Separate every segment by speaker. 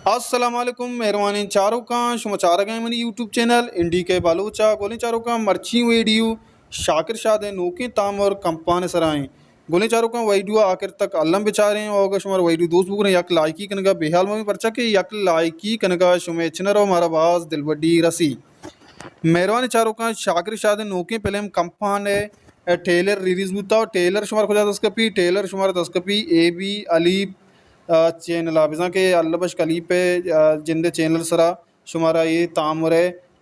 Speaker 1: असलकुम मेहरबानी चारों का शुमाचार गए मनी यूट्यूब चैनल इंडी के बालूचा गोली चारों का मर्ची वीडियो शाकिर शाद नोके ताम और कंपान सराएं गोली चारों का वीडियो आखिर तक अल्लम बेचारे और शुमार वीडियो दोस्त बुक यक लाइकी कनगा बेहाल में परचा के यक लाइकी कनगा शुमे चनर और हमारा बाज दिलबड्डी रसी मेहरबानी चारों का शाकिर शाद नोके पहले हम कंपान है टेलर रिलीज होता और टेलर शुमार खुदा दस्कपी टेलर शुमार दस्कपी ए बी अली चैनल बिजा के अल्लबश कली पे जिंदे चैनल सरा शुमारा ये तामर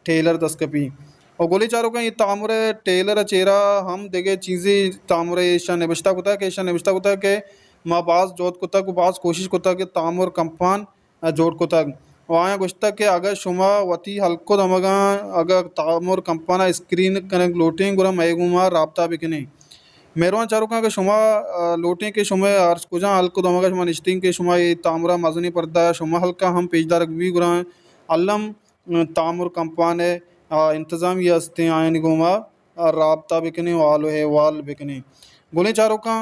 Speaker 1: टेलर दस्कपी और गोली चारों का ये तामर टेलर चेहरा हम देखे चीज़ें तामर ईशा नबिश्ता कुता के ईशा नबिश्ता कुता के माँ बाज जोत कुता को बाज कोशिश कुता के तामर कंपान जोड़ कुता वहाँ गुश्ता के अगर शुमा वती हल्को दमगा अगर तामर कंपाना स्क्रीन कनक लोटिंग गुरा मैगुमा राबता बिकने मेहरबान चारों का शुमा लोटे के शुमा अर्स कुजा हल्को दमगा शुमा निश्तिंग के शुमा ये तामरा मजनी पर्दा शुमा हल्का हम पेजदार भी गुरा अल्लम तामुर कंपाने इंतज़ाम ये हस्ते आयन गुमा राबता बिकने वाल है वाल बिकने गोले चारों का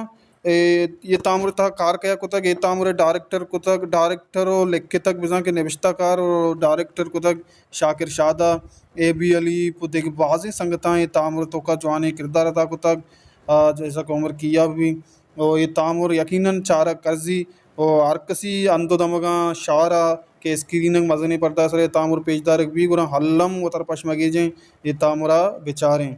Speaker 1: ये तामुर था कार कया कुतक ये तामुर डायरेक्टर कुतक डायरेक्टर और लिख तक बिजा के नविश्ता कार और डायरेक्टर कुतक शाकिर शादा ए बी अली पुते की बाजी संगता ये तामुर तो का जवानी किरदार था कुतक जैसा कि उम्र किया भी और ये तामुर यकीनन चारा कर्जी और आरकसी अंदो दमगा शारा के स्क्रीन मजनी पड़ता सर तामुर पेजदार भी गुरा हल्लम उतर पशमगे जें ये तामुरा बेचारे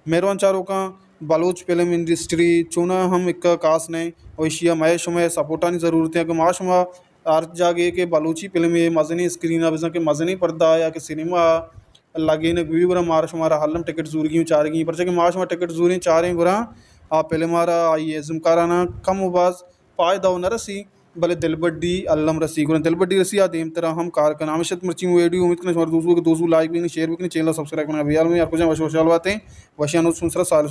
Speaker 1: मेहरबान चारों का बलूच फिल्म इंडस्ट्री चुना हम एक कास ने और एशिया मय शुमे सपोर्टानी ज़रूरत है कि माशुमा अर्ज जागे के बलूची फिल्म ये मजनी स्क्रीन अब के मजनी पर्दा या कि सिनेमा लगे ने भी बुरा मार शुमारा हल्लम टिकट जूर की चार की पर माश में टिकट जूरी चार बुरा आ पहले मारा आइए जुमकाराना कम उबाज पाए दाव न रसी भले दिलबड्डी अल्लम रसी गुना दिलबड्डी रसी आ देम तरह हम कार का नामशत मर्ची वीडियो उम्मीद करने हमारे दोस्तों के दोस्तों लाइक भी नहीं शेयर भी नहीं चैनल सब्सक्राइब करना भैया में आपको जहाँ वशवाल बातें वशियान सुनसरा साल